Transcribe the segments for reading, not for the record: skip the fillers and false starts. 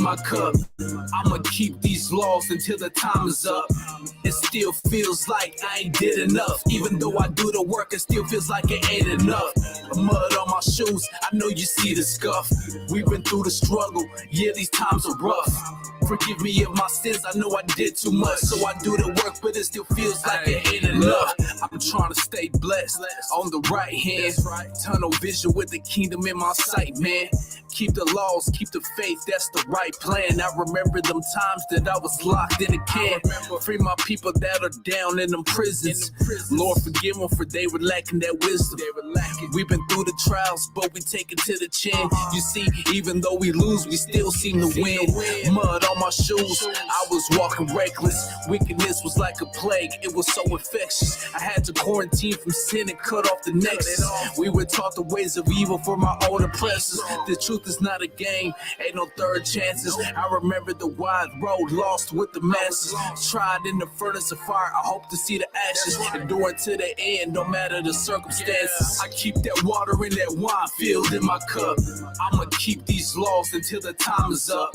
my cup. I'ma keep these laws until the time is up. It still feels like I ain't did enough. Even though I do the work, it still feels like it ain't enough. Mud on my shoes, I know you see the scuff. We've been through the struggle, yeah, these times are rough. Forgive me of my sins, I know I did too much. So I do the work, but it still feels like it ain't enough. I'm trying to stay blessed on the right hand. Tunnel vision with the kingdom in my sight, man. Keep the laws, keep the faith, that's the right plan. I remember them times that I was locked in a can. Free my people that are down in them prisons. Lord, forgive them for they were lacking that wisdom. We've been through the trials, but we take it to the chin. You see, even though we lose, we still seem to win. Mud on my shoes, I was walking reckless. Wickedness was like a plague, it was so infectious. I had to quarantine from sin and cut off the nexus. We were taught the ways of evil from our own oppressors. The truth is not a game, ain't no third chances. I remember the wide road lost with the masses. Tried in the furnace of fire, I hope to see the ashes. Enduring to the end, no matter the circumstances. I keep that water in that wine filled in my cup. I'ma keep these laws until the time is up.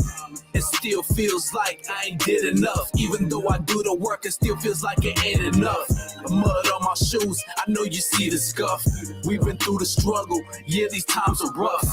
It still feels like I ain't did enough. Even though I do the work, it still feels like it ain't enough. Mud on my shoes, I know you see the scuff. We've been through the struggle, yeah, these times are rough.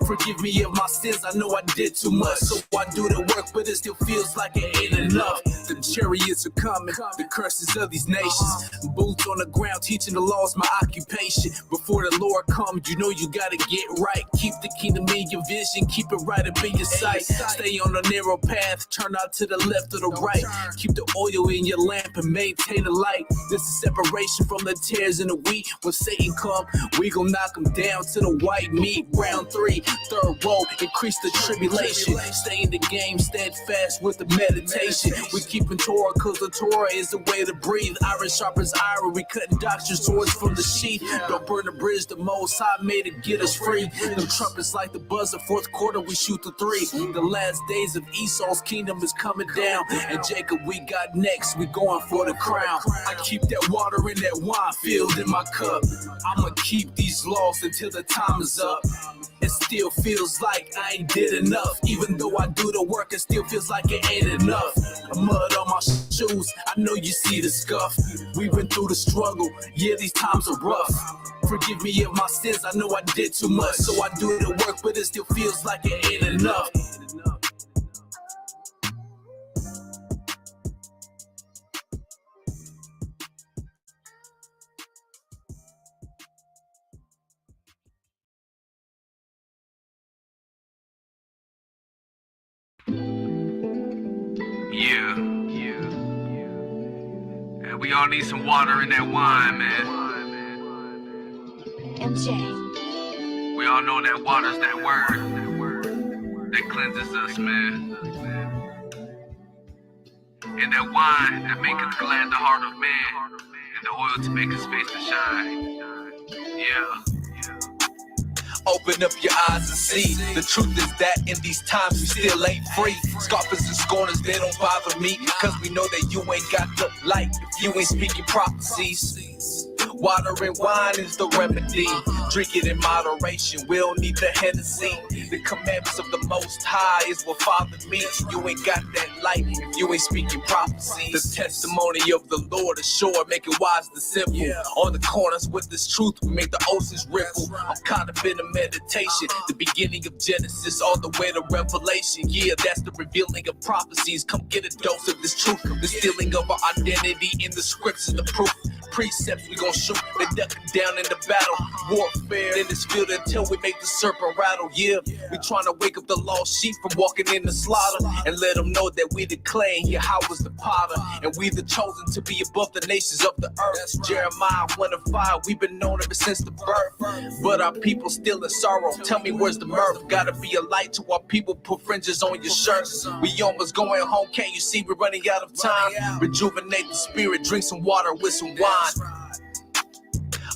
Forgive me of my sins, I know I did too much. So I do the work, but it still feels like it ain't enough. The chariots are coming, the curses of these nations. Boots on the ground, teaching the laws, my occupation. Before the Lord comes, you know you gotta get right. Keep the kingdom in your vision, keep it right up in your sight. Stay on the narrow path, turn out to the left or the right. Keep the oil in your lamp and maintain the light. This is separation from the tares and the wheat. When Satan come, we gon' knock him down to the white meat. Round 3, third row, increase the tribulation. Stay in the game, steadfast with the meditation. We keeping Torah, cause the Torah is the way to breathe. Iron sharpens iron, we cutting doctrine swords from the sheath. Don't burn the bridge, the Most High made it get us free. Them trumpets like the buzzer, fourth quarter we shoot the 3. The last days of Esau's kingdom is coming down. And Jacob we got next, we going for the crown. I keep that water in that wine filled in my cup. I'ma keep these laws until the time is up. It still feels like I ain't did enough. Even though I do the work, it still feels like it ain't enough. Mud on my shoes, I know you see the scuff. We've been through the struggle, yeah, these times are rough. Forgive me of my sins, I know I did too much. So I do the work, but it still feels like it ain't enough. Yeah. And we all need some water in that wine, man. MJ. We all know that water's that word that cleanses us, man. And that wine that maketh glad the heart of man, and the oil to make his face to shine. Yeah. Open up your eyes and see. The truth is that in these times we still ain't free. Scoffers and scorners, they don't bother me, cause we know that you ain't got the light if you ain't speaking prophecies. Water and wine is the remedy. Drink it in moderation, we don't need the Hennessy. The commandments of the Most High is what Father means. You ain't got that light if you ain't speaking prophecies. The testimony of the Lord is sure, make it wise and simple. On the corners with this truth, we make the oceans ripple. I'm caught up in a meditation, the beginning of Genesis all the way to Revelation. Yeah, that's the revealing of prophecies. Come get a dose of this truth. The stealing of our identity in the scriptures, the proof. Precepts we gon' shoot, they duck down in the battle. Warfare in this field until we make the serpent rattle. Yeah, we tryna wake up the lost sheep from walking in the slaughter, and let them know that we declare Yahweh's the potter, and we the chosen to be above the nations of the earth. Jeremiah 1:5, we've been known ever since the birth, but our people still in sorrow. Tell me where's the mirth? Gotta be a light to our people, put fringes on your shirts. We almost going home, can't you see we're running out of time? Rejuvenate the spirit, drink some water with some wine.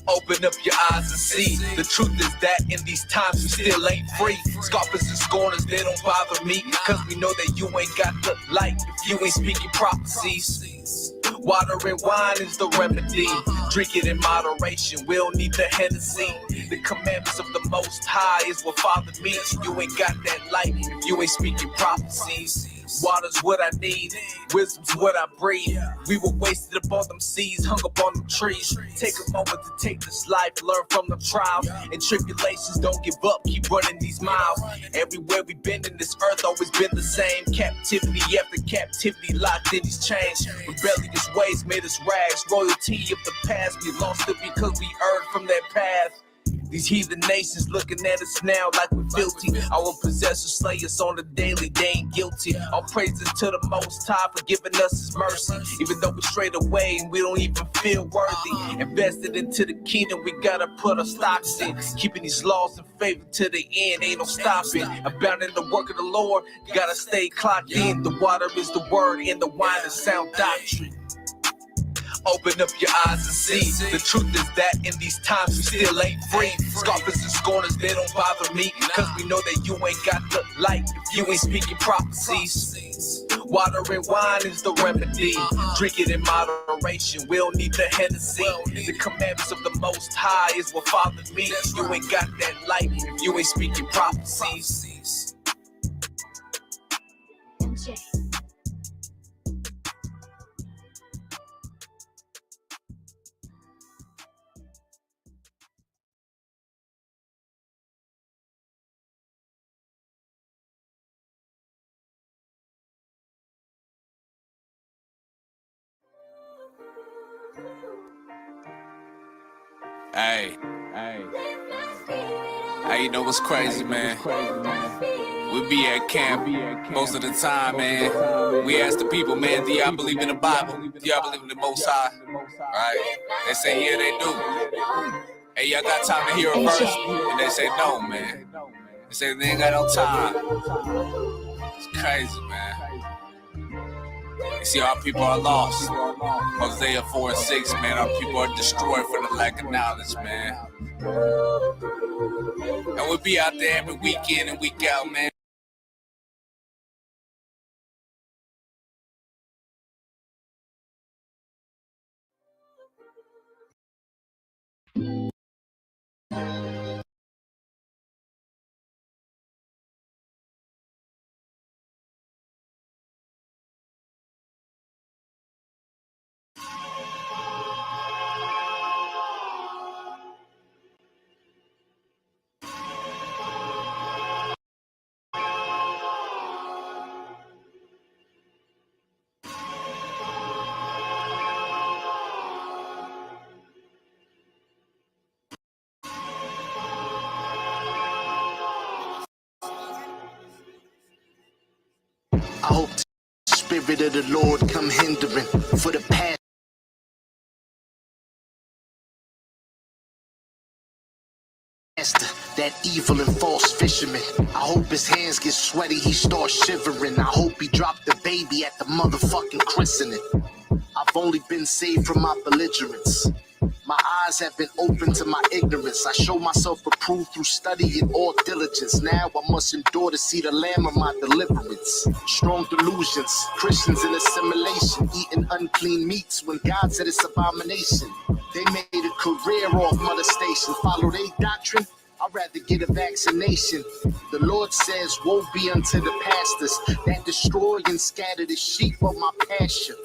Open up your eyes and see. The truth is that in these times we still ain't free. Scoffers and scorners, they don't bother me, cause we know that you ain't got the light if you ain't speaking prophecies. Water and wine is the remedy. Drink it in moderation, we don't need the Hennessy. The commandments of the Most High is what Father means. You ain't got that light if you ain't speaking prophecies. Water's what I need, wisdom's what I breathe. We were wasted upon them seas, hung upon them trees. Take a moment to take this life, learn from the trials and tribulations. Don't give up, keep running these miles. Everywhere we've been in this earth, always been the same. Captivity after captivity, locked in these chains. Rebellious ways made us rags. Royalty of the past, we lost it because we erred from that path. These heathen nations looking at us now like we're filthy. Our possessors slay us on the daily, they ain't guilty. All praises to the Most High for giving us His mercy. Even though we strayed away and we don't even feel worthy. Invested into the kingdom, we gotta put our stocks in. Keeping these laws in favor to the end, ain't no stopping. Abounding the work of the Lord, you gotta stay clocked in. The water is the word and the wine is sound doctrine. Open up your eyes and see. The truth is that in these times we still ain't free. Scoffers and scorners, they don't bother me, cause we know that you ain't got the light if you ain't speaking prophecies. Water and wine is the remedy. Drink it in moderation, we don't need the Hennessy. The commandments of the Most High is what Father means. You ain't got that light if you ain't speaking prophecies. Hey, you know what's crazy, man? We be at camp most of the time, man. We ask the people, man, do y'all believe in the Bible? Do y'all believe in the Most High? Right? They say, yeah, they do. Hey, y'all got time to hear a verse? And they say, no, man. They say they ain't got no time. It's crazy, man. You see, our people are lost. Hosea 4 and 6, man, our people are destroyed for the lack of knowledge, man. And we be out there every week in and week out, man. I hope the Spirit of the Lord come hindering for the past. That evil and false fisherman. I hope his hands get sweaty, he starts shivering. I hope he dropped the baby at the motherfucking christening. I've only been saved from my belligerence. My eyes have been open to my ignorance. I show myself approved through study and all diligence. Now I must endure to see the lamb of my deliverance. Strong delusions, Christians in assimilation, eating unclean meats when God said it's abomination. They made a career off molestation, follow their doctrine. I'd rather get a vaccination. The Lord says, woe be unto the pastors that destroy and scatter the sheep of my pasture.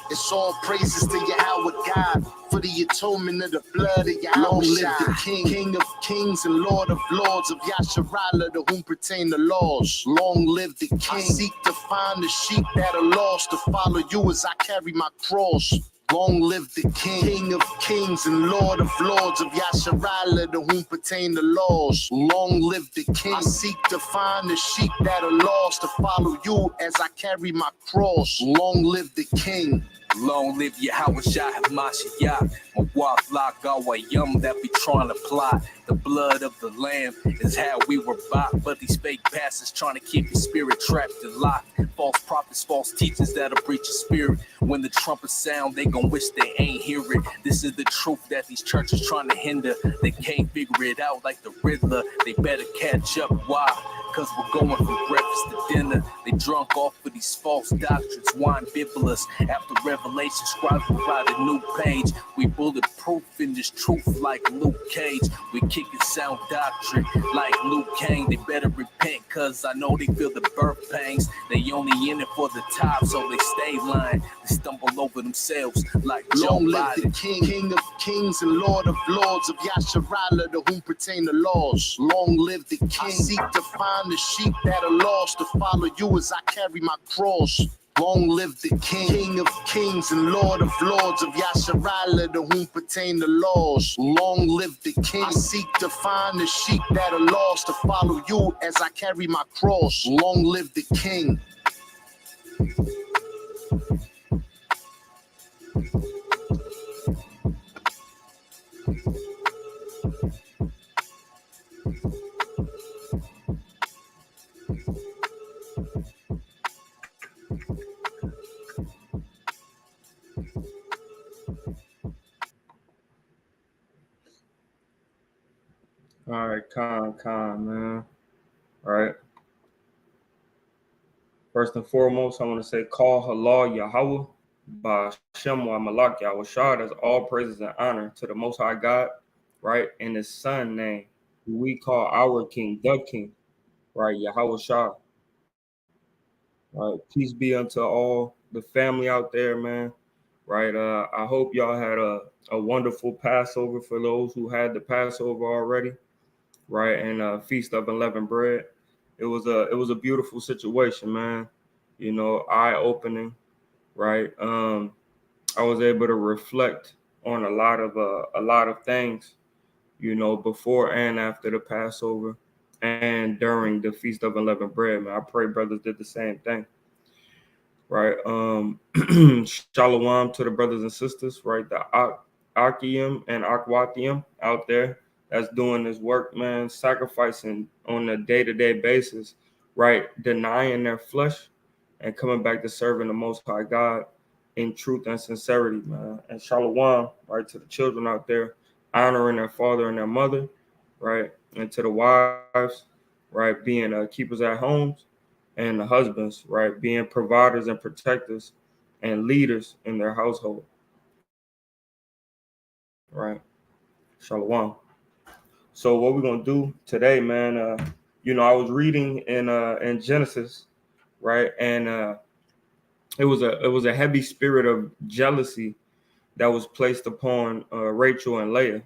It's all praises to Yahweh God for the atonement of the blood of Yahweh. Long live the King, King of kings and Lord of lords of Yasharala, to whom pertain the laws. Long live the King. I seek to find the sheep that are lost, to follow you as I carry my cross. Long live the King, King of kings and Lord of lords of Yasharala, to whom pertain the laws. Long live the King. I seek to find the sheep that are lost, to follow you as I carry my cross. Long live the King. Long live Yahweh Shah Mashiach, Mawaf Lak that be trying to plot. The blood of the lamb is how we were bought, but these fake pastors trying to keep your spirit trapped and locked. False prophets, false teachers that'll breach your spirit. When the trumpets sound, they gon' wish they ain't hear it. This is the truth that these churches trying to hinder. They can't figure it out like the Riddler. They better catch up. Why? Cause we're going from breakfast to dinner. They get drunk off of these false doctrines. Wine bibulous. After revelation, scribes provide a new page. We bulletproof in this truth like Luke Cage. We kicking sound doctrine like Luke Kane. They better repent, cause I know they feel the birth pangs. They only in it for the top, so they stay lying. They stumble over themselves like Joe Long live Biden. the King, King of kings and Lord of lords, of Yasharala, to whom pertain the laws. Long live the King. I seek to find the sheep that are lost, to follow you as I carry my cross. Long live the King, King of kings and Lord of lords, of Yasharala, to whom pertain the laws. Long live the King. I seek to find the sheep that are lost, to follow you as I carry my cross. Long live the King. All right, Khan, man. All right. First and foremost, I want to say, call halal Yahweh, by Shem wa Malak Yahweh Shah. That's all praises and honor to the Most High God, right? In His Son name, who we call our King, the King, right? Yahweh Shah. Right. Peace be unto all the family out there, man. Right. I hope y'all had a wonderful Passover for those who had the Passover already. Right, and Feast of Unleavened Bread. It was a beautiful situation, man. You know, eye opening, right? I was able to reflect on a lot of things, you know, before and after the Passover and during the Feast of Unleavened Bread, man. I pray brothers did the same thing. Right. Shalom to the brothers and sisters, right? The Akim and Akwatium out there that's doing this work, man, sacrificing on a day-to-day basis, right? Denying their flesh and coming back to serving the Most High God in truth and sincerity, man. And shalom, right, to the children out there, honoring their father and their mother, right? And to the wives, right, being keepers at homes, and the husbands, right, being providers and protectors and leaders in their household, right? Shalom. So what we're gonna do today, man? You know, I was reading in Genesis, right, and it was a heavy spirit of jealousy that was placed upon Rachel and Leah,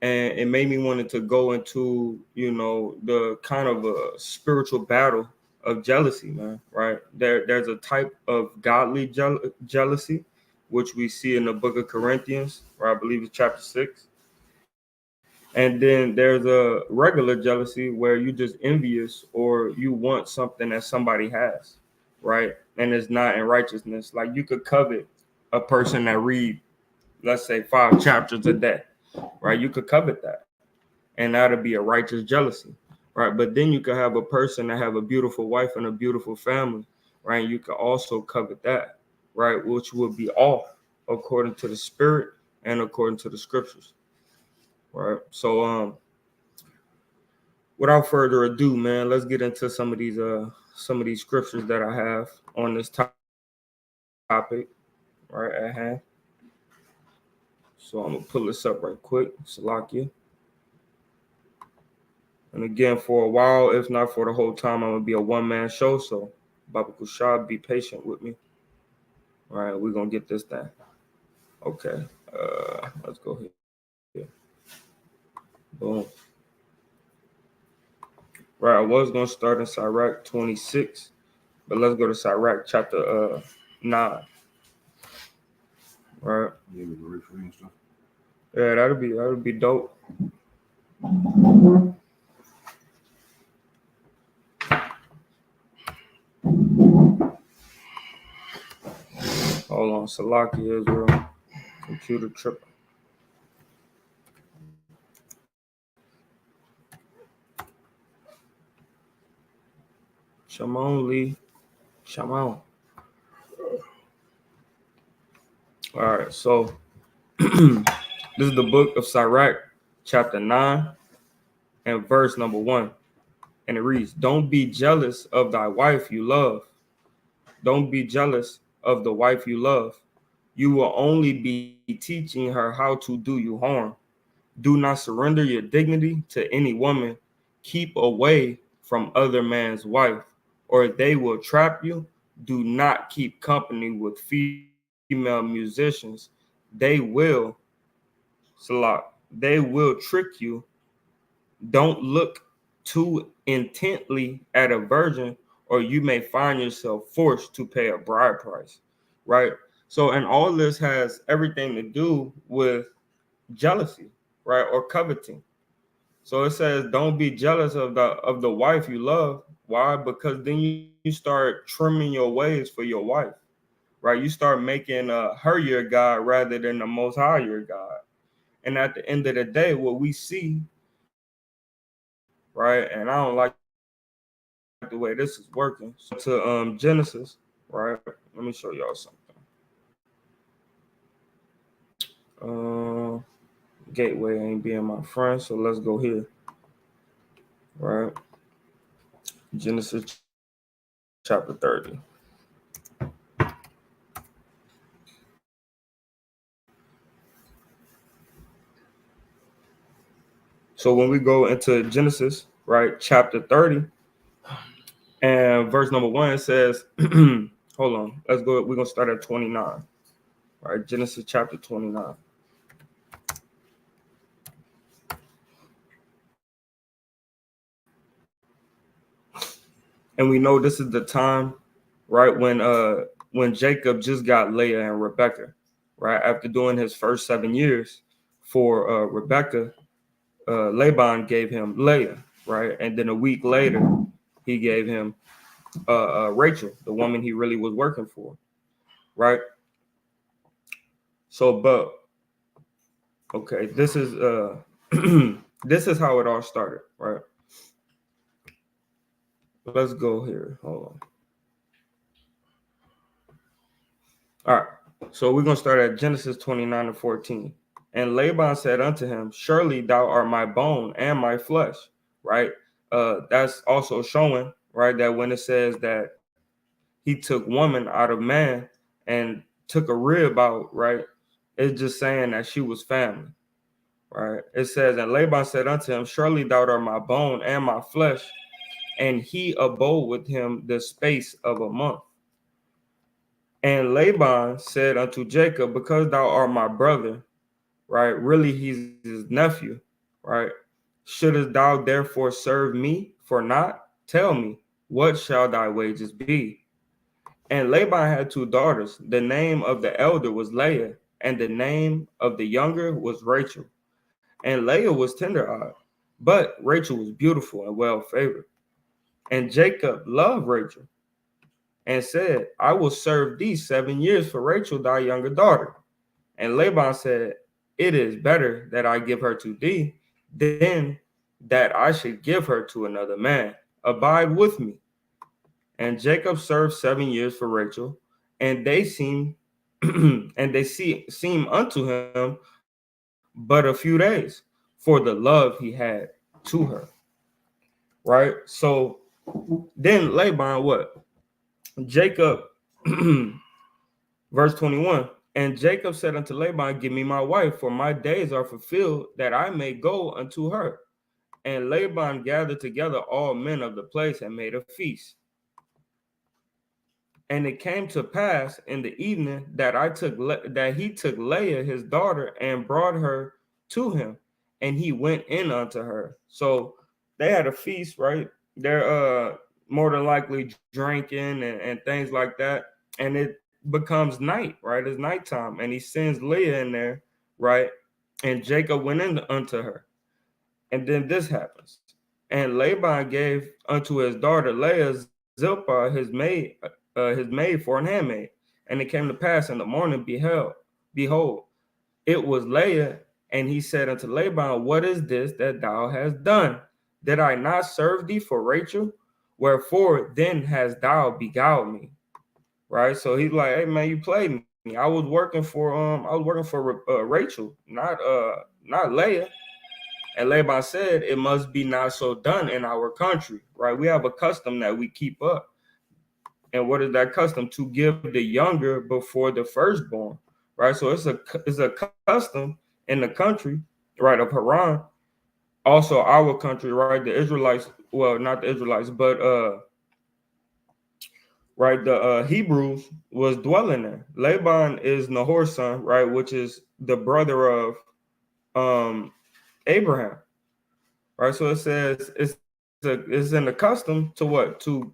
and it made me wanted to go into, you know, the kind of a spiritual battle of jealousy, man. Right? There's a type of godly jealousy, which we see in the book of Corinthians, where I believe it's chapter 6. And then there's a regular jealousy where you just envious or you want something that somebody has, right? And it's not in righteousness. Like you could covet a person that read, let's say, 5 chapters a day, right? You could covet that, and that'll be a righteous jealousy, right? But then you could have a person that have a beautiful wife and a beautiful family, right? You could also covet that, right? Which would be off according to the spirit and according to the scriptures, right? So, without further ado, man, let's get into some of these scriptures that I have on this topic, right at hand. So I'm gonna pull this up right quick, Salakia. And again, for a while, if not for the whole time, I'm gonna be a one-man show. So, Baba Kushab, be patient with me. All right, we're gonna get this done. Okay, let's go here. Boom. Right, I was gonna start in Sirach 26, but let's go to Sirach chapter 9. Right. Yeah, that'll be dope. Hold on, Salaki Israel. Computer tripping. Shamon Lee. Shamon. All right, so this is the book of Sirach, chapter 9, and verse number 1. And it reads, don't be jealous of thy wife you love. Don't be jealous of the wife you love. You will only be teaching her how to do you harm. Do not surrender your dignity to any woman. Keep away from other man's wife, or they will trap you. Do not keep company with female musicians. They will, Salah, they will trick you. Don't look too intently at a virgin, or you may find yourself forced to pay a bride price, right? So, and all this has everything to do with jealousy, right, or coveting. So it says, don't be jealous of the wife you love. Why? Because then you start trimming your ways for your wife, right? You start making her your God rather than the Most High your God. And at the end of the day, what we see, right? And I don't like the way this is working. So to Genesis, right? Let me show y'all something. Gateway ain't being my friend, so let's go here, right? Genesis chapter 30. So when we go into Genesis, right, chapter 30, and verse number 1, it says, hold on, let's go. We're going to start at 29, right? Genesis chapter 29. And we know this is the time, right, when Jacob just got Leah and Rebecca, right? After doing his first 7 years for Rebecca, Laban gave him Leah, right? And then a week later, he gave him Rachel, the woman he really was working for, right? So, but okay, this is this is how it all started, right? Let's go here. Hold on. All right. So we're gonna start at Genesis 29 and 14. And Laban said unto him, surely thou art my bone and my flesh, right? That's also showing, right, that when it says that he took woman out of man and took a rib out, right? It's just saying that she was family, right? It says, and Laban said unto him, surely thou art my bone and my flesh. And he abode with him the space of a month. And Laban said unto Jacob, because thou art my brother, right? Really, he's his nephew, right? Shouldest thou therefore serve me for naught? Tell me, what shall thy wages be? And Laban had two daughters. The name of the elder was Leah, and the name of the younger was Rachel. And Leah was tender-eyed, but Rachel was beautiful and well-favored. And Jacob loved Rachel and said, I will serve thee 7 years for Rachel, thy younger daughter. And Laban said, it is better that I give her to thee than that I should give her to another man. Abide with me. And Jacob served 7 years for Rachel, and they seem seem unto him but a few days for the love he had to her. Right? So then Laban, what? Jacob, verse 21. And Jacob said unto Laban, give me my wife, for my days are fulfilled, that I may go unto her. And Laban gathered together all men of the place and made a feast. And it came to pass in the evening that that he took Leah his daughter and brought her to him, and he went in unto her. So they had a feast, right? They're more than likely drinking and things like that, and it becomes night, right? It's nighttime, and he sends Leah in there, right? And Jacob went in unto her, and then this happens. And Laban gave unto his daughter Leah Zilpah his maid for an handmaid. And it came to pass in the morning, behold, it was Leah. And he said unto Laban, what is this that thou hast done? Did I not serve thee for Rachel? Wherefore then hast thou beguiled me? Right. So he's like, hey man, you played me. I was working for Rachel, not Leah. And Laban said, it must be not so done in our country, right? We have a custom that we keep up. And what is that custom? To give the younger before the firstborn, right? So it's a custom in the country, right, of Haran, also our country, right? The Israelites, well, not the Israelites, but right, the Hebrews was dwelling there. Laban is Nahor's son, right, which is the brother of Abraham, right? So it says it's in the custom to what? To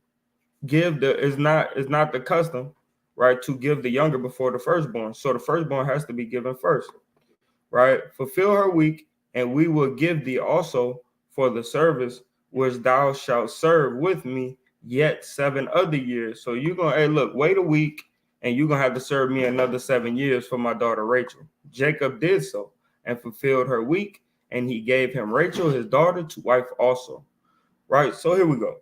give the is not the custom, right, to give the younger before the firstborn. So the firstborn has to be given first, right? Fulfill her week, and we will give thee also for the service which thou shalt serve with me yet 7 other years. So you're gonna, hey, look, wait a week, and you're gonna have to serve me another 7 years for my daughter Rachel. Jacob did so and fulfilled her week, and he gave him Rachel, his daughter, to wife also. Right. So here we go.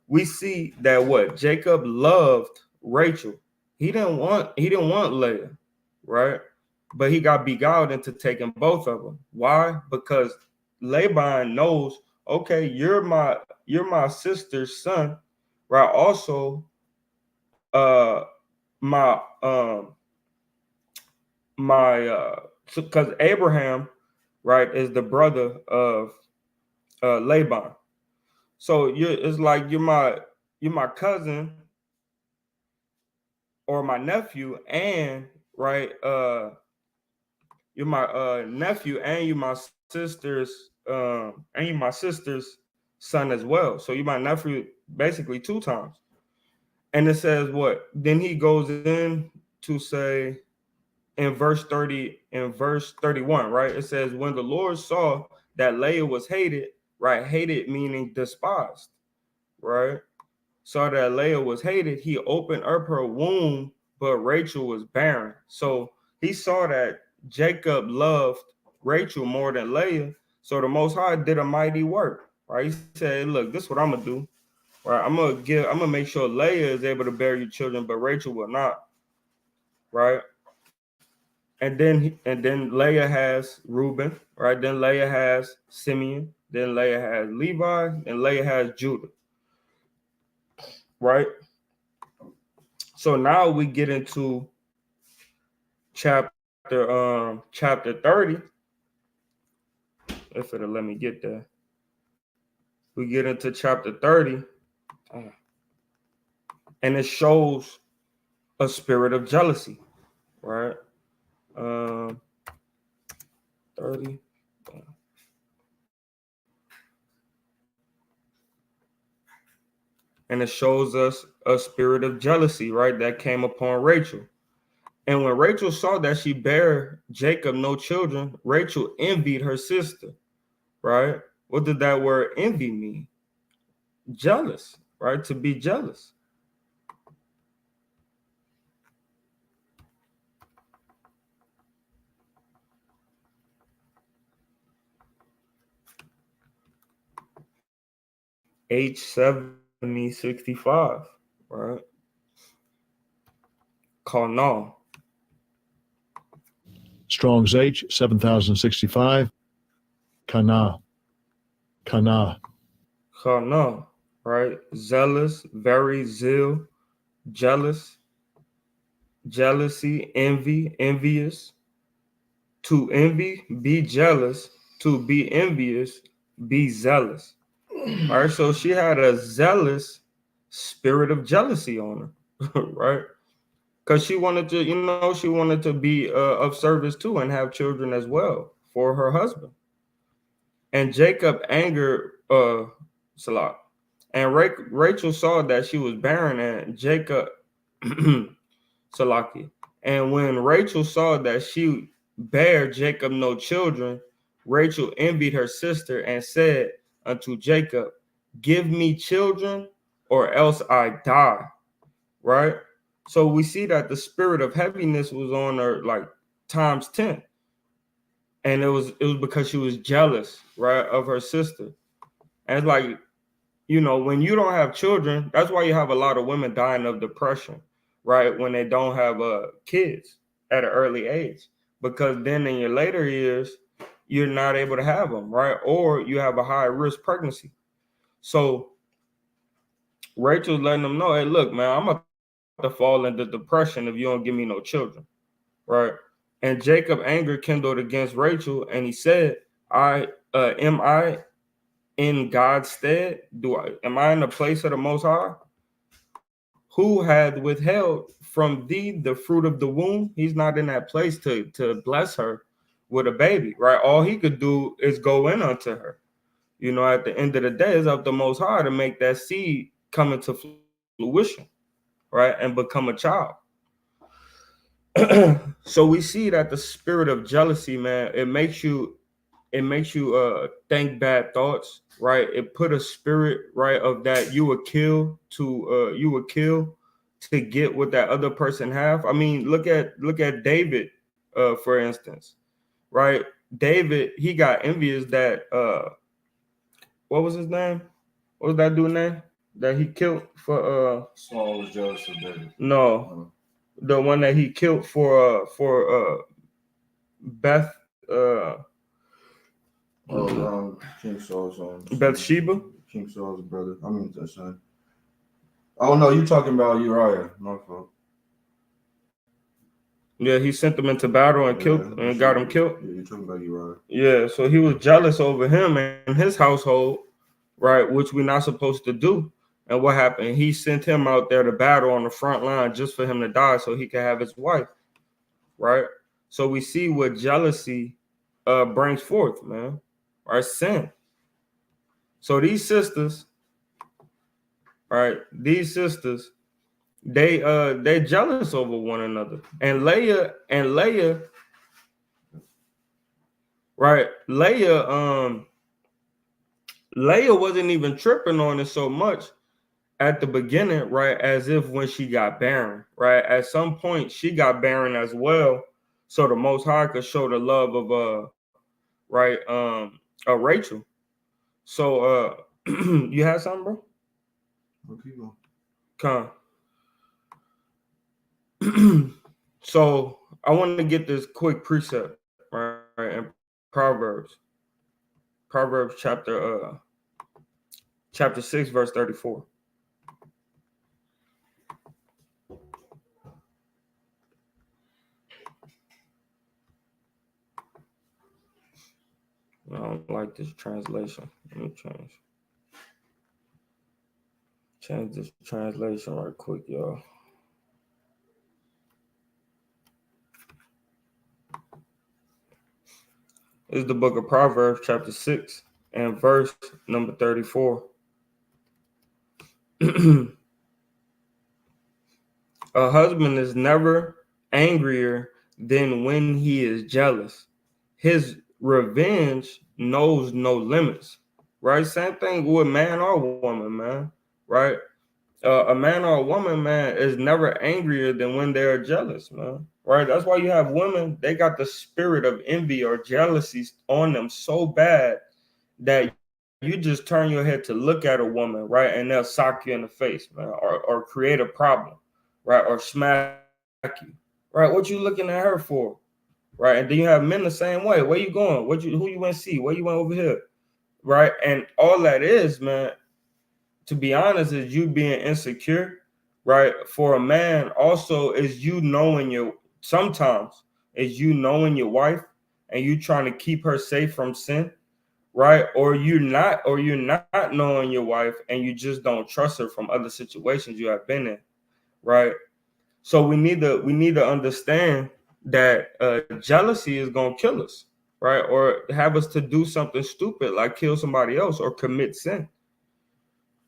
We see that what Jacob loved Rachel. He didn't want Leah, right? But he got beguiled into taking both of them. Why? Because Laban knows, okay, you're my sister's son, right? Also, my because Abraham, right, is the brother of Laban. So it's like you're my cousin or my nephew, and right, you're my nephew, and you're my sister's son as well. So you're my nephew basically 2 times. And it says what? Then he goes in to say in verse 31, right? It says, when the Lord saw that Leah was hated, right? Hated meaning despised, right? Saw that Leah was hated, he opened up her womb, but Rachel was barren. So he saw that Jacob loved Rachel more than Leah. So the Most High did a mighty work, right? He said, look, this is what I'm gonna do. Right, I'm gonna make sure Leah is able to bear you children, but Rachel will not. Right, and then Leah has Reuben. Right, then Leah has Simeon. Then Leah has Levi, and Leah has Judah. Right. So now we get into chapter 30. If it'll let me get there. We get into chapter 30, and it shows a spirit of jealousy, right? 30. And it shows us a spirit of jealousy, right, that came upon Rachel. And when Rachel saw that she bare Jacob no children, Rachel envied her sister, right? What did that word envy mean? Jealous, right? To be jealous. H7065, right? Kana. Strong's H 7065. Kana. Kana. Kana, right? Zealous, very zeal, jealous, jealousy, envy, envious. To envy, be jealous. To be envious, be zealous. All right, so she had a zealous spirit of jealousy on her, right? Because she wanted to be of service too and have children as well for her husband. And Jacob angered Salah. And Rachel saw that she was barren, and Jacob Salaki. And when Rachel saw that she bare Jacob no children, Rachel envied her sister and said unto Jacob, give me children or else I die. Right? So we see that the spirit of heaviness was on her like times 10. And it was because she was jealous, right, of her sister. And it's like, when you don't have children, that's why you have a lot of women dying of depression, right? When they don't have kids at an early age, because then in your later years, you're not able to have them, right? Or you have a high risk pregnancy. So Rachel's letting them know, hey, look, man, I'm about to fall into depression if you don't give me no children, right? And Jacob anger kindled against Rachel, and he said, am I in God's stead? Am I in the place of the Most High? Who had withheld from thee the fruit of the womb? He's not in that place to bless her with a baby, right? All he could do is go in unto her. You know, at the end of the day, it's up to Most High to make that seed come into fruition, right? And become a child. So we see that the spirit of jealousy, man, it makes you think bad thoughts, right? It put a spirit, right, of that you would kill to get what that other person have. I mean, look at David, for instance, right? David, he got envious that what was his name? What was that dude's name that he killed for Saul was jealous of David. No, the one that he killed for Beth King Saul's Bathsheba. King Saul's brother. I mean, the son. Oh no, you talking about Uriah? My fault. Yeah, he sent them into battle and killed and got him killed. Yeah, you're talking about Uriah. Yeah, so he was jealous over him and his household, right? Which we're not supposed to do. And what happened? He sent him out there to battle on the front line just for him to die so he could have his wife, right? So we see what jealousy brings forth, man. Right? Sin. So these sisters, right? These sisters, they're jealous over one another. And Leah, right? Leah wasn't even tripping on it so much at the beginning, right? As if when she got barren, right? At some point she got barren as well. So the Most High could show the love of Rachel. So you had something, bro? Okay, go. Come. So I want to get this quick precept, right? In Proverbs chapter 6, verse 34. I don't like this translation. Let me change this translation right quick, y'all. This is the book of Proverbs, chapter 6, and verse number 34. A husband is never angrier than when he is jealous. His revenge knows no limits, right? Same thing with man or woman, man, right? A man or a woman, man, is never angrier than when they're jealous, man, right? That's why you have women, they got the spirit of envy or jealousy on them so bad that you just turn your head to look at a woman, right? And they'll sock you in the face, man, or create a problem, right? Or smack you, right? What you looking at her for? Right. And then you have men the same way. Where you going? Who you went to see? Where you went over here? Right. And all that is, man, to be honest, is you being insecure, right? For a man, also is you knowing your wife and you trying to keep her safe from sin, right? Or you're not knowing your wife and you just don't trust her from other situations you have been in, right? So we need to understand that jealousy is gonna kill us, right? Or have us to do something stupid like kill somebody else or commit sin,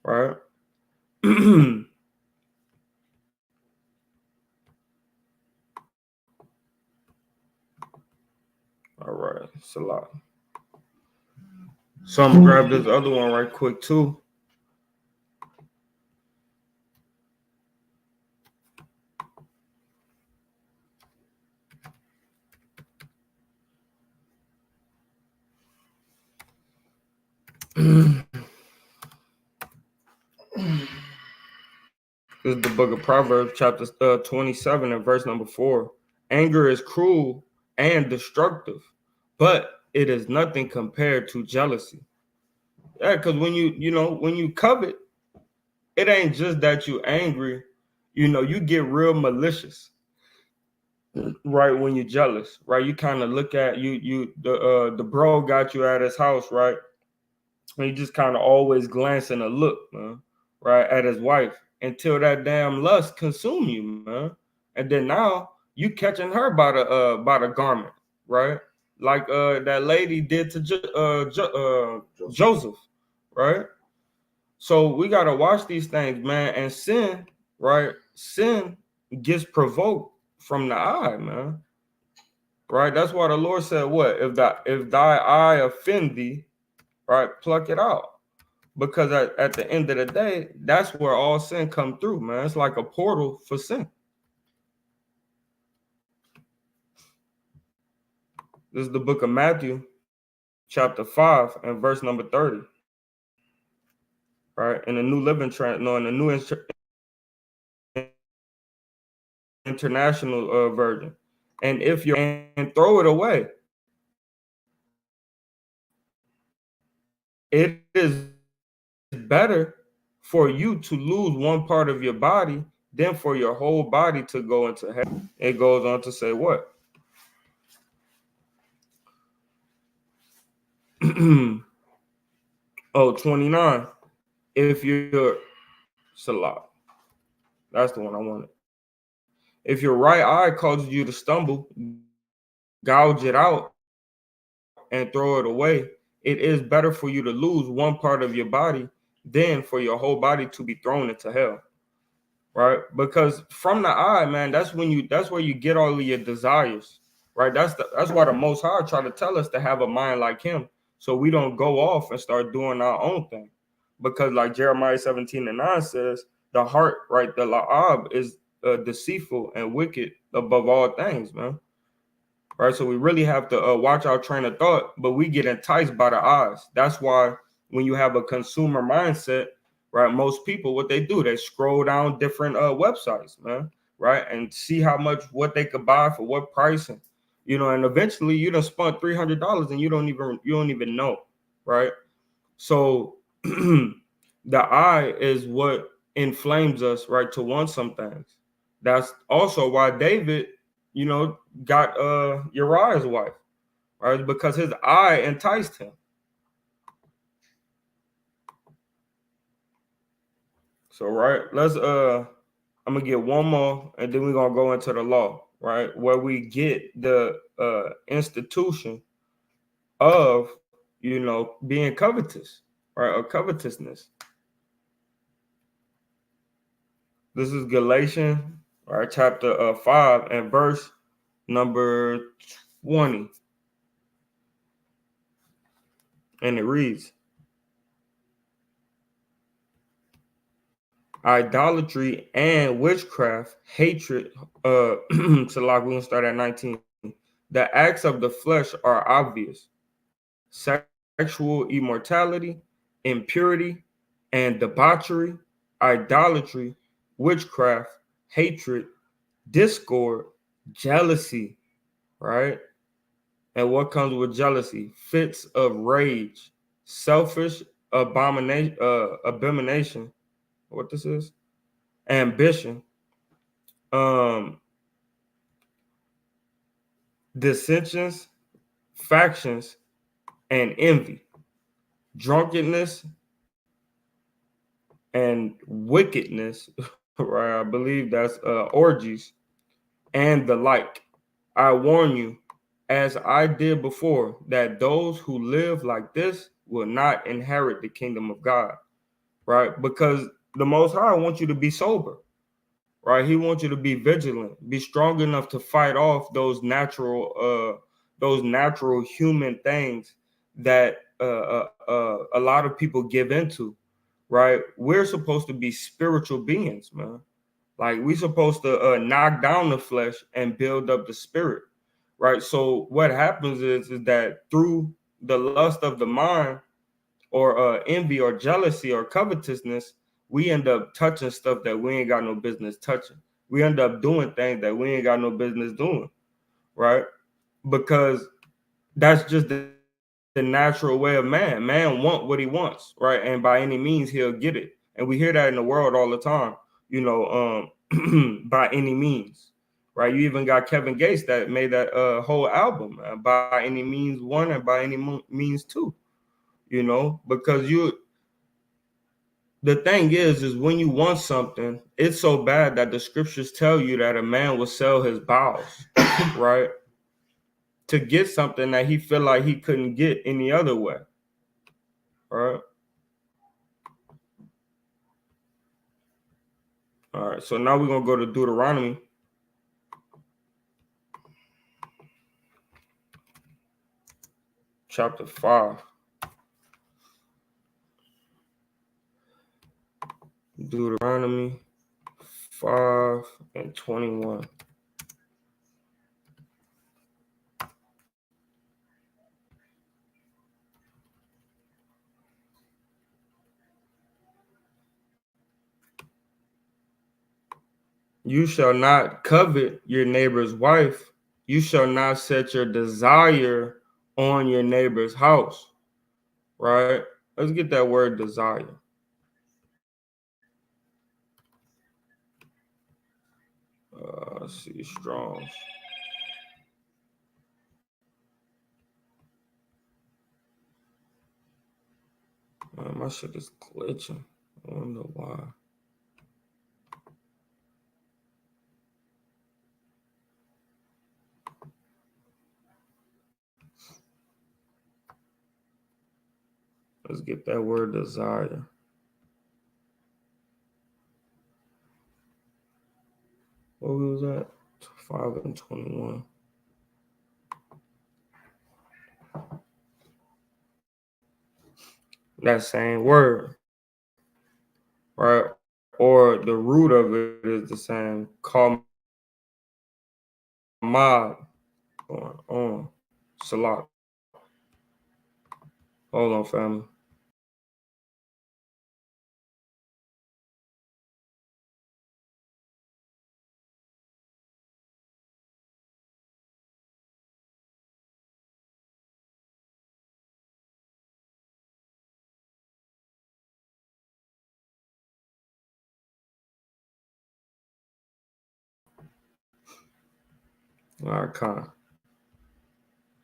right? All right, it's a lot. So I'm gonna grab this other one right quick too. This is the book of Proverbs, chapter 27 and verse number 4. Anger is cruel and destructive, but it is nothing compared to jealousy. Yeah, because when you covet, it ain't just that you angry, you get real malicious, right? When you're jealous, right? You kind of look at the bro got you at his house, right? And you just kind of always glancing a look, man, right, at his wife until that damn lust consume you, man. And then now you catching her by the garment, right? Like that lady did to Joseph, right? So we gotta watch these things, man. And sin, right? Sin gets provoked from the eye, man. Right? That's why the Lord said, "What if thy eye offend thee, right? Pluck it out." Because at the end of the day, that's where all sin come through, man. It's like a portal for sin. This is the book of Matthew, chapter 5, and verse number 30. Right? In the New Living in the New International Version. And if you're and throw it away, it is better for you to lose one part of your body than for your whole body to go into hell. It goes on to say what? Oh, 29. If you're Salah, that's the one I wanted. If your right eye causes you to stumble, gouge it out and throw it away. It is better for you to lose one part of your body than for your whole body to be thrown into hell. Right? Because from the eye, man, that's where you get all of your desires. Right? That's why the Most High try to tell us to have a mind like him, so we don't go off and start doing our own thing. Because like Jeremiah 17:9 says, the heart, right, the la'ab is deceitful and wicked above all things, man. Right, so we really have to watch our train of thought, but we get enticed by the eyes. That's why when you have a consumer mindset, right, most people, what they do, they scroll down different websites, man, right, and see how much what they could buy for what price, and and eventually you done spent $300 and you don't even know, right? So the eye is what inflames us, right, to want some things. That's also why David, got Uriah's wife, right? Because his eye enticed him. So, right, I'm gonna get one more, and then we're gonna go into the law, right? Where we get the institution of being covetous, right? Or covetousness. This is Galatians, right, chapter 5 and verse number 20. And it reads, idolatry and witchcraft, hatred, so like we're gonna start at 19. The acts of the flesh are obvious: sexual immorality, impurity, and debauchery, idolatry, witchcraft, hatred, discord, jealousy, right? And what comes with jealousy? Fits of rage, selfish abomination. What this is? Ambition, dissensions, factions, and envy, drunkenness, and wickedness. Right? I believe that's orgies and the like. I warn you, as I did before, that those who live like this will not inherit the kingdom of God. Right? Because the Most High wants you to be sober. Right? He wants you to be vigilant, be strong enough to fight off those natural human things that a lot of people give into. Right? We're supposed to be spiritual beings, man. Like we're supposed to knock down the flesh and build up the spirit. Right? So what happens is that through the lust of the mind, or envy or jealousy or covetousness, we end up touching stuff that we ain't got no business touching. We end up doing things that we ain't got no business doing, right? Because that's just the the natural way of man. Man want what he wants, right? And by any means, he'll get it. And we hear that in the world all the time, by any means, right? You even got Kevin Gates that made that whole album, by any means one and by any means two, because the thing is when you want something, it's so bad that the scriptures tell you that a man will sell his bowels, right? To get something that he feel like he couldn't get any other way, right? All right, so now we're going to go to Deuteronomy. Chapter 5. Deuteronomy 5 and 21. You shall not covet your neighbor's wife. You shall not set your desire on your neighbor's house. Right? Let's get that word desire. Let's see, Strong's. Man, my shit is glitching. I wonder why. Let's get that word desire. What was that? 5 and 21. That same word, right? Or the root of it is the same. Kamad. On. Salat. Hold on, family. All right, Khan.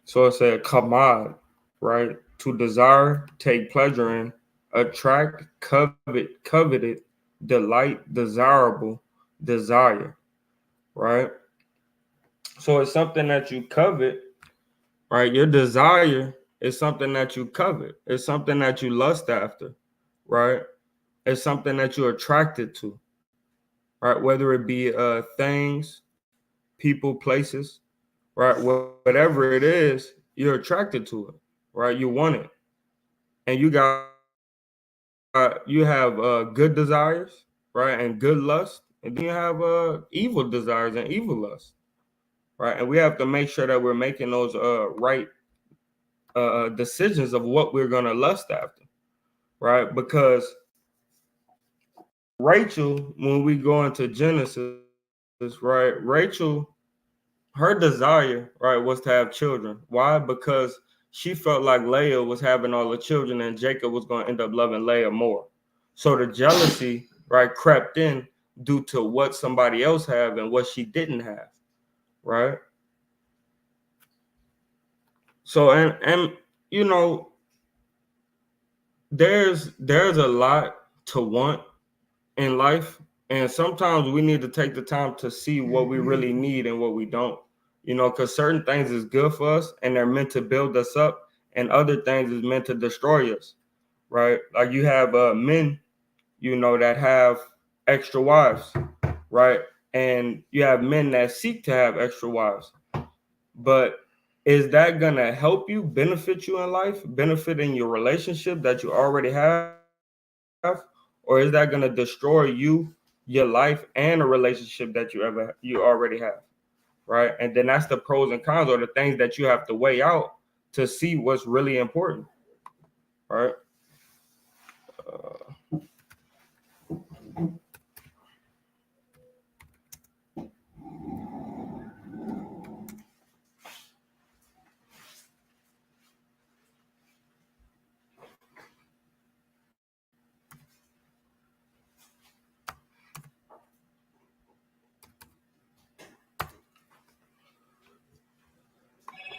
So it said kamad, right? To desire, take pleasure in, attract, coveted, delight, desirable, desire, right? So it's something that you covet, right? Your desire is something that you covet. It's something that you lust after, right? It's something that you're attracted to, right? Whether it be things, people, places, right? Whatever it is, you're attracted to it, right? You want it, and you have good desires, right, and good lust, and then you have evil desires and evil lust, right? And we have to make sure that we're making those right decisions of what we're gonna lust after, right? Because Rachel, when we go into Genesis, right, Rachel, her desire, right, was to have children. Why? Because she felt like Leah was having all the children and Jacob was going to end up loving Leah more. So the jealousy, right, crept in due to what somebody else had and what she didn't have, right? So and there's a lot to want in life, and sometimes we need to take the time to see what we really need and what we don't, because certain things is good for us and they're meant to build us up, and other things is meant to destroy us, right? Like you have men, that have extra wives, right? And you have men that seek to have extra wives, but is that gonna help you, benefit you in life, benefit in your relationship that you already have? Or is that going to destroy you, your life, and a relationship that you already have, right? And then that's the pros and cons, or the things that you have to weigh out to see what's really important, right?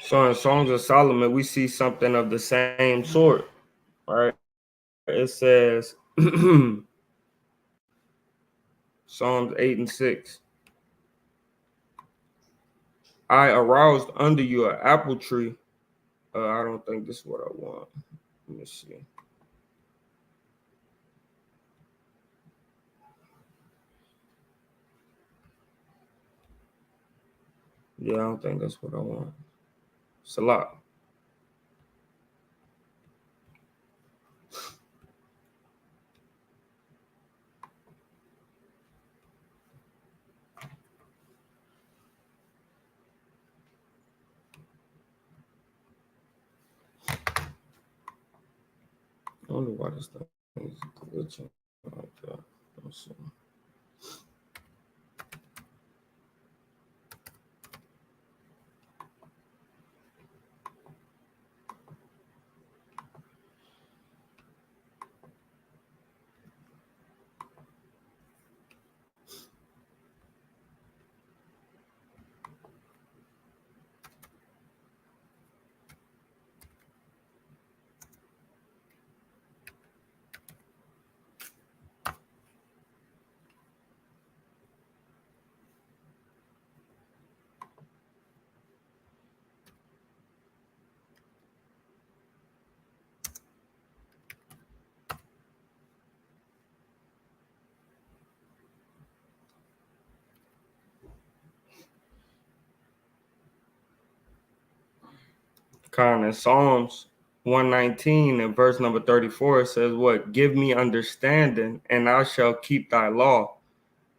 So in Songs of Solomon, we see something of the same sort, right? It says Psalms 8 and 6. I aroused under you an apple tree. I don't think this is what I want. Let me see. Yeah, I don't think that's what I want. It's a lot. I wonder why this thing is glitching like that. Let's see. Kind of Psalms 119 and verse number 34, it says, what? Give me understanding, and I shall keep thy law.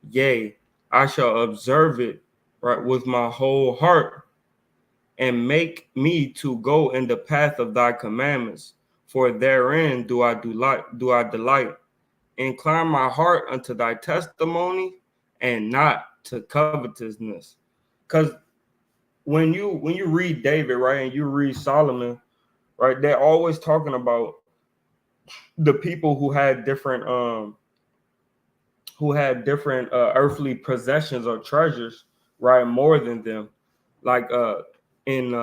Yea, I shall observe it, right, with my whole heart, and make me to go in the path of thy commandments. For therein do I delight. Incline my heart unto thy testimony, and not to covetousness. Because when you read David, right, and you read Solomon, right, they're always talking about the people who had different earthly possessions or treasures, right, more than them. Like in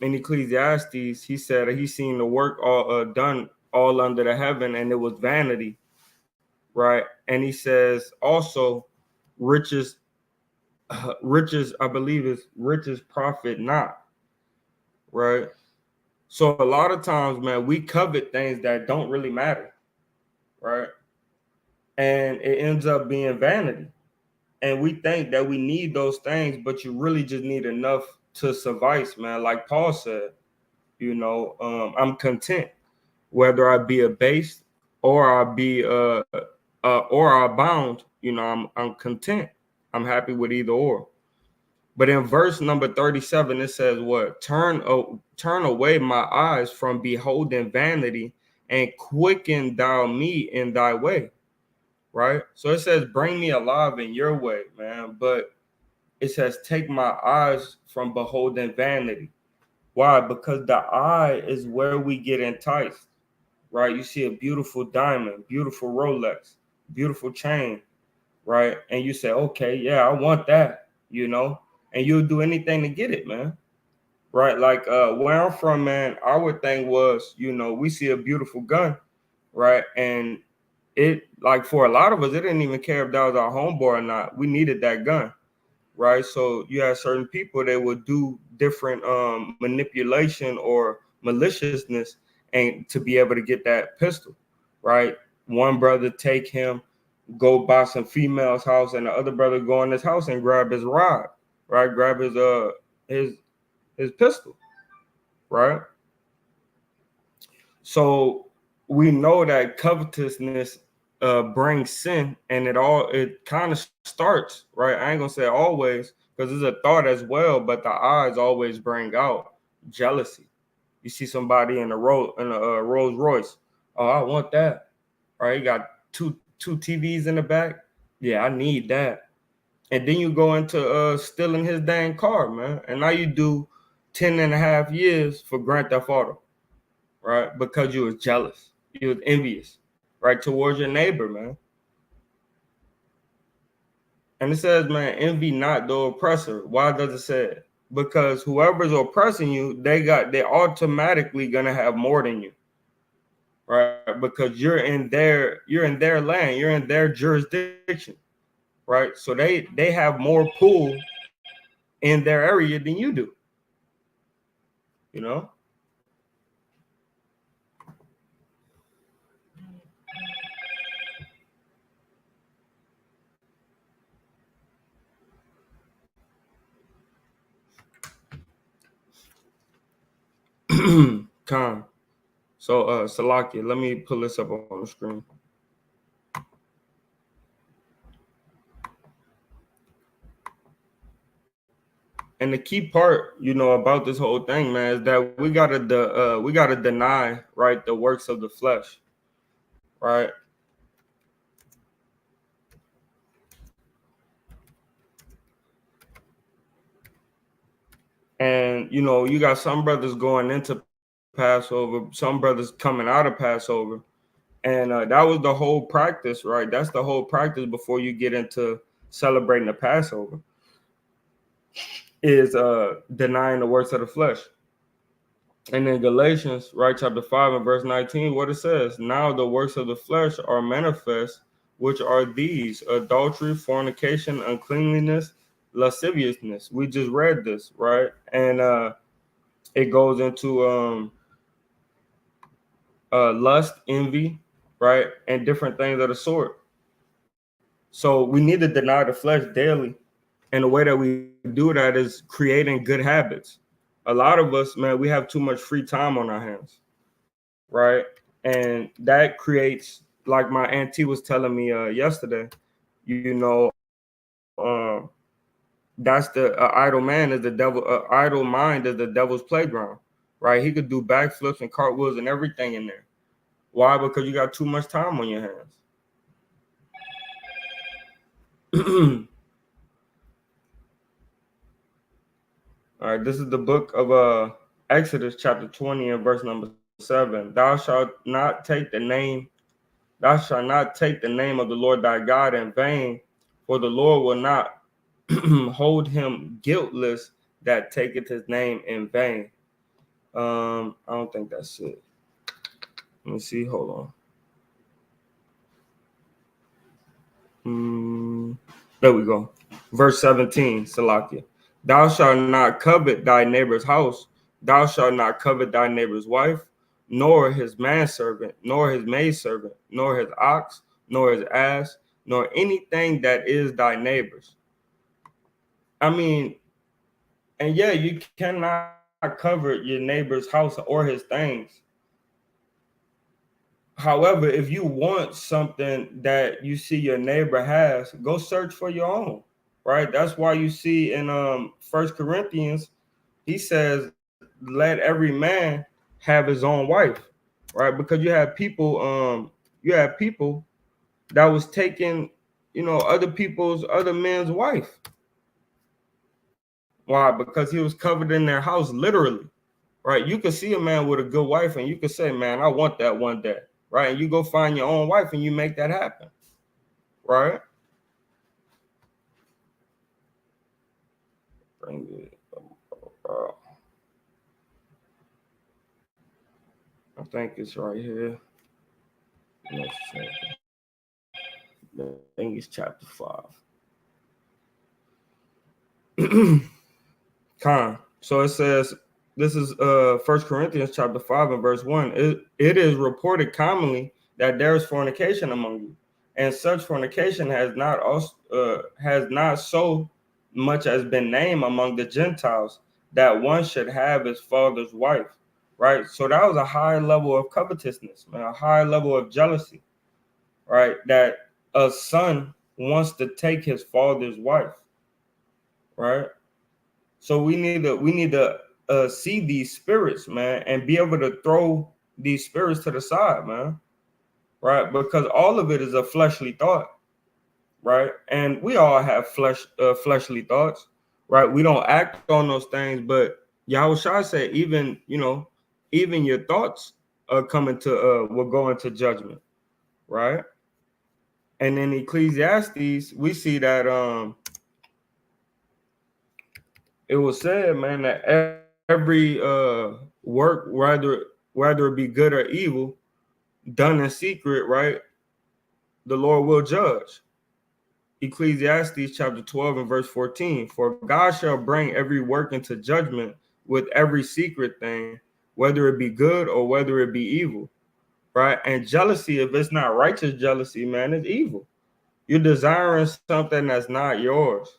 Ecclesiastes, he said he seen the work all done all under the heaven, and it was vanity, right? And he says also, riches, riches, I believe is riches profit not, right? So a lot of times, man, we covet things that don't really matter, right? And it ends up being vanity. And we think that we need those things, but you really just need enough to suffice, man. Like Paul said, I'm content, whether I be abased or I be or I bound. I'm content. I'm happy with either or. But in verse number 37, it says, what? Turn away my eyes from beholding vanity, and quicken thou me in thy way. Right? So it says, bring me alive in your way, man. But it says, take my eyes from beholding vanity. Why? Because the eye is where we get enticed, right? You see a beautiful diamond, beautiful Rolex, beautiful chain, right? And you say, okay, yeah, I want that, and you'll do anything to get it, man. Right? Like where I'm from, man, our thing was, we see a beautiful gun, right? And it, like, for a lot of us, it didn't even care if that was our homeboy or not. We needed that gun, right? So you have certain people that would do different manipulation or maliciousness and to be able to get that pistol, right? One brother take him, go by some female's house, and the other brother go in his house and grab his rod, right? Grab his pistol, right? So we know that covetousness brings sin, and it kind of starts, right? I ain't gonna say always, because it's a thought as well, but the eyes always bring out jealousy. You see somebody in a Rolls Royce, oh, I want that. Right? You got two TVs in the back. Yeah, I need that. And then you go into stealing his dang car, man. And now you do 10 and a half years for Grand Theft Auto, right? Because you was jealous. You was envious, right? Towards your neighbor, man. And it says, man, envy not the oppressor. Why does it say it? because whoever's oppressing you, they automatically gonna have more than you, right? Because you're in their land, you're in their jurisdiction, right? So they have more pull in their area than you do, you know. Con. So Salakia, let me pull this up on the screen. And the key part, you know, about this whole thing, man, is that we gotta deny, right, the works of the flesh, right? And you know, you got some brothers going into Passover, some brothers coming out of Passover, and that was the whole practice, right? That's the whole practice before you get into celebrating the Passover, is denying the works of the flesh. And in Galatians, right, chapter 5 and verse 19, what it says, now the works of the flesh are manifest, which are these: adultery, fornication, uncleanliness, lasciviousness. We just read this, right? And it goes into lust, envy, right? And different things of the sort. So we need to deny the flesh daily. And the way that we do that is creating good habits. A lot of us, man, we have too much free time on our hands, right? And that creates, like my auntie was telling me yesterday, you know, that's the idle man is the devil. Idle mind is the devil's playground, right? He could do backflips and cartwheels and everything in there. Why? Because you got too much time on your hands. All right, this is the book of Exodus, chapter 20, and verse number 7. Thou shalt not take the name of the Lord thy God in vain, for the Lord will not hold him guiltless that taketh his name in vain. I don't think that's it. Let me see. Hold on. There we go. Verse 17, Salakia. Thou shalt not covet thy neighbor's house. Thou shalt not covet thy neighbor's wife, nor his manservant, nor his maidservant, nor his ox, nor his ass, nor anything that is thy neighbor's. I mean, and yeah, you cannot covet your neighbor's house or his things. However, if you want something that you see your neighbor has, go search for your own, right? That's why you see in First Corinthians, he says, let every man have his own wife, right? Because you have people that was taking, you know, other men's wife. Why? Because he was covered in their house, literally, right? You could see a man with a good wife and you could say, man, I want that one day, right? And you go find your own wife and you make that happen, right? Bring it. I think it's right here. Next chapter. I think it's chapter 5. Con. So it says, this is First Corinthians chapter 5 and verse 1. It is reported commonly that there is fornication among you, and such fornication has not so much as been named among the Gentiles, that one should have his father's wife. Right. So that was a high level of covetousness, man, a high level of jealousy, right? That a son wants to take his father's wife, right? So we need to see these spirits, man, and be able to throw these spirits to the side, man, right? Because all of it is a fleshly thought, right? And we all have fleshly thoughts, right? We don't act on those things, but Yahushua said, even even your thoughts are coming to will go into judgment, right? And in Ecclesiastes, we see that it was said, man, that every work, whether it be good or evil, done in secret, right, the Lord will judge. Ecclesiastes chapter 12 and verse 14. For God shall bring every work into judgment with every secret thing, whether it be good or whether it be evil. Right? And jealousy, if it's not righteous jealousy, man, it's evil. You're desiring something that's not yours.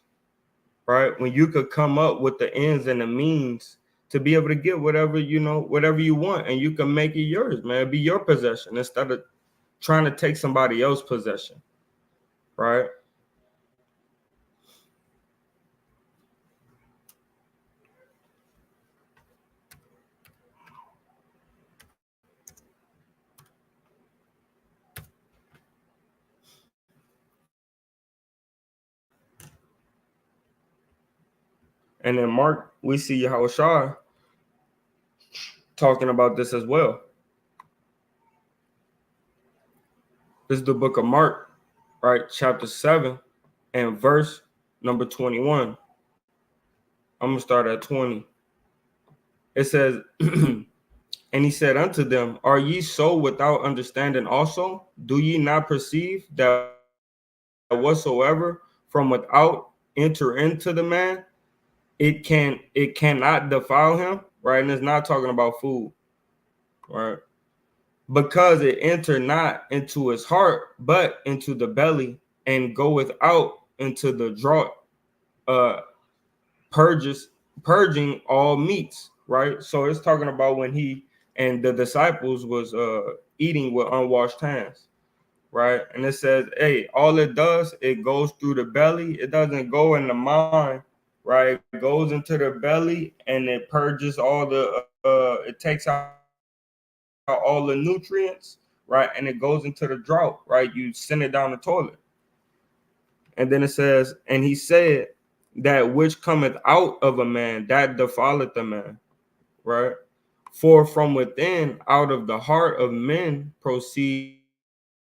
Right? When you could come up with the ends and the means to be able to get whatever whatever you want, and you can make it yours, man. Be your possession instead of trying to take somebody else's possession. Right? And in Mark, we see Yahushua talking about this as well. This is the book of Mark, right? Chapter 7 and verse number 21. I'm going to start at 20. It says, and he said unto them, are ye so without understanding also? Do ye not perceive that whatsoever from without enter into the man, it cannot defile him, right? And it's not talking about food, right? Because it enter not into his heart, but into the belly, and goeth out into the draught, purging all meats, right? So it's talking about when he and the disciples was eating with unwashed hands, right? And it says, hey, all it does, it goes through the belly. It doesn't go in the mind, right? It goes into the belly and it purges all the, it takes out all the nutrients, right? And it goes into the drought, right? You send it down the toilet. And then it says, and he said, that which cometh out of a man, that defileth the man, right? For from within, out of the heart of men, proceed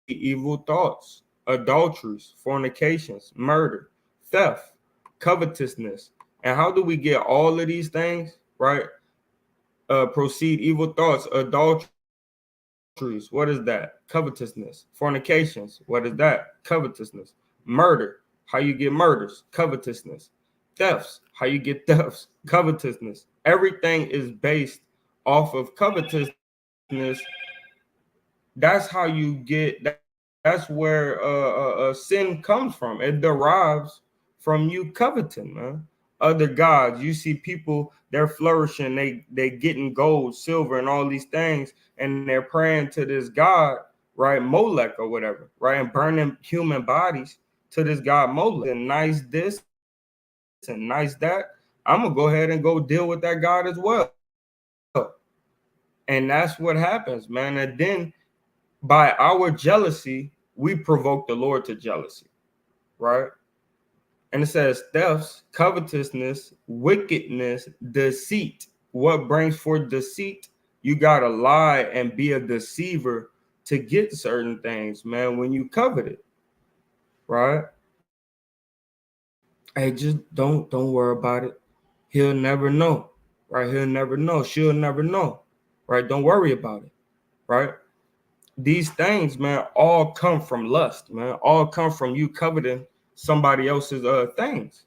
evil thoughts, adulteries, fornications, murder, theft, covetousness. And how do we get all of these things, right? Proceed evil thoughts, adulteries. What is that? Covetousness. Fornications. What is that? Covetousness. Murder. How you get murders? Covetousness. Thefts. How you get thefts? Covetousness. Everything is based off of covetousness. That's how you get that. That's where sin comes from. It derives from you coveting, man. Other gods. You see people, they're flourishing, they getting gold, silver, and all these things, and they're praying to this god, right? Molech or whatever, right? And burning human bodies to this god Molech. And nice this and nice that. I'm gonna go ahead and go deal with that god as well. And that's what happens, man. And then by our jealousy, we provoke the Lord to jealousy, right? And it says thefts, covetousness, wickedness, deceit. What brings forth deceit? You got to lie and be a deceiver to get certain things, man, when you covet it, right? Hey, just don't worry about it. He'll never know, right? He'll never know. She'll never know, right? Don't worry about it, right? These things, man, all come from lust, man. All come from you coveting somebody else's things.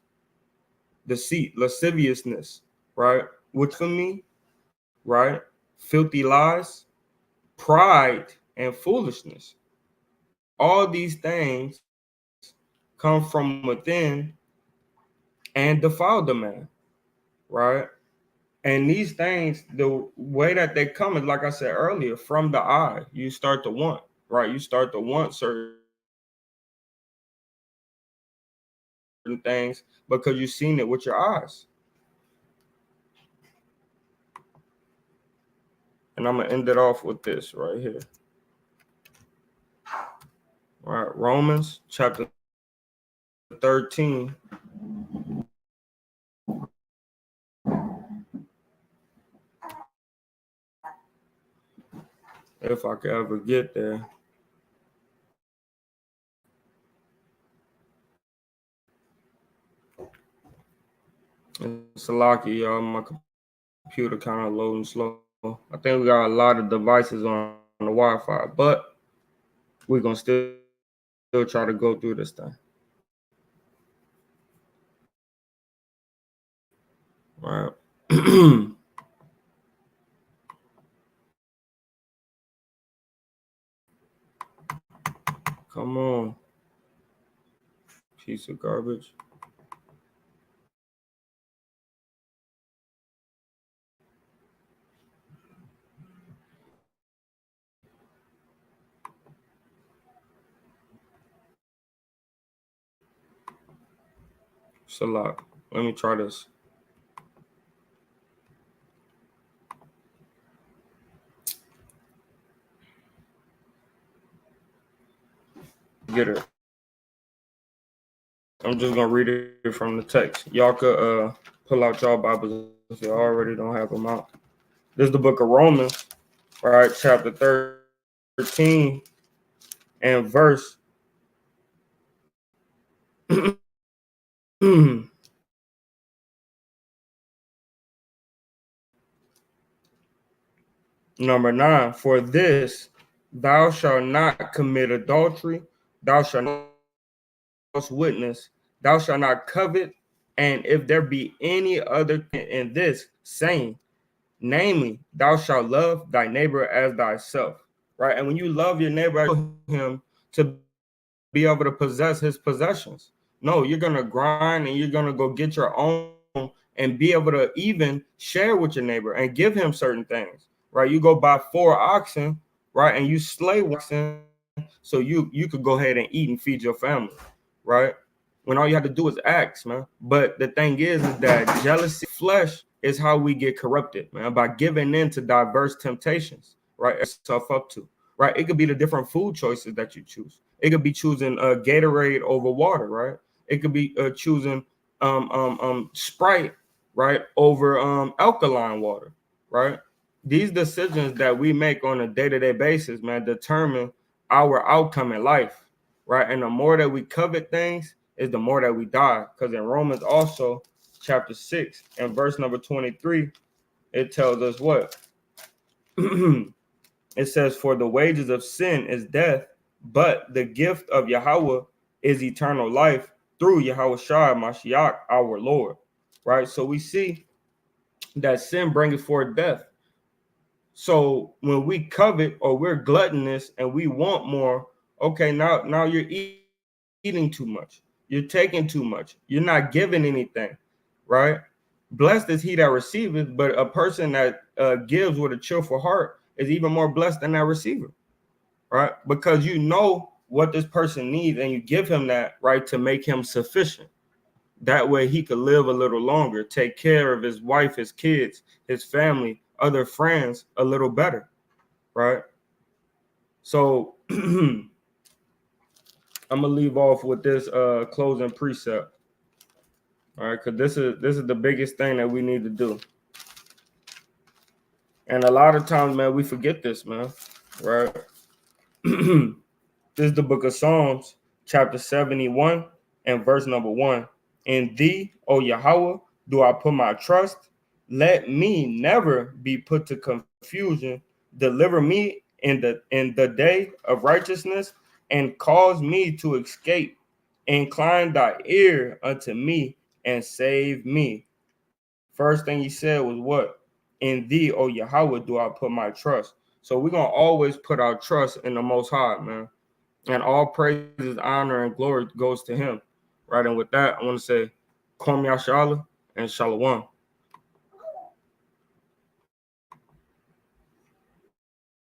Deceit, lasciviousness, right? Which for me, right? Filthy lies, pride, and foolishness. All these things come from within and defile the man, right? And these things, the way that they come is, like I said earlier, from the eye. You start to want, right? You start to want certain things because you've seen it with your eyes. And I'm gonna end it off with this right here. All right, Romans chapter 13. If I could ever get there. It's a lucky, y'all. My computer kind of loading slow. I think we got a lot of devices on the Wi-Fi, but we're gonna still try to go through this thing. All right. Come on. Piece of garbage. It's a lot. Let me try this. Get it. I'm just gonna read it from the text. Y'all could pull out y'all Bibles if you already don't have them out. This is the book of Romans, all right, chapter 13 and verse number 9. For this, thou shalt not commit adultery, thou shalt not false witness, thou shalt not covet, and if there be any other in this, saying, namely, thou shalt love thy neighbor as thyself. Right? And when you love your neighbor, him to be able to possess his possessions. No, you're gonna grind and you're gonna go get your own and be able to even share with your neighbor and give him certain things. Right? You go buy 4 oxen, right, and you slay oxen so you could go ahead and eat and feed your family, right? When all you have to do is ask, man. But the thing is that jealousy, flesh, is how we get corrupted, man, by giving in to diverse temptations, right? Yourself up to, right? It could be the different food choices that you choose. It could be choosing Gatorade over water, right? It could be choosing Sprite, right, over alkaline water, right? These decisions that we make on a day-to-day basis, man, determine our outcome in life, right? And the more that we covet things, is the more that we die. Because in Romans also, chapter 6 and verse number 23, it tells us what? It says, for the wages of sin is death, but the gift of Yahweh is eternal life through Yahweh Shai Mashiach, our Lord. Right? So we see that sin bringeth forth death. So when we covet or we're gluttonous and we want more, okay, now you're eating too much. You're taking too much. You're not giving anything, right? Blessed is he that receiveth, but a person that gives with a cheerful heart is even more blessed than that receiver, right? Because you know what this person needs and you give him that, right, to make him sufficient. That way he could live a little longer, take care of his wife, his kids, his family, other friends a little better, right? So I'm gonna leave off with this closing precept. All right, because this is the biggest thing that we need to do. And a lot of times, man, we forget this, man. Right? This is the book of Psalms, chapter 71 and verse number 1. In thee, O Yahweh, do I put my trust. Let me never be put to confusion. Deliver me in the day of righteousness and cause me to escape. Incline thy ear unto me and save me. First thing he said was what? In thee, O Yahweh, do I put my trust. So we're going to always put our trust in the Most High, man. And all praises, honor, and glory goes to him. Right? And with that, I want to say, Kwam Yashala and Shalom.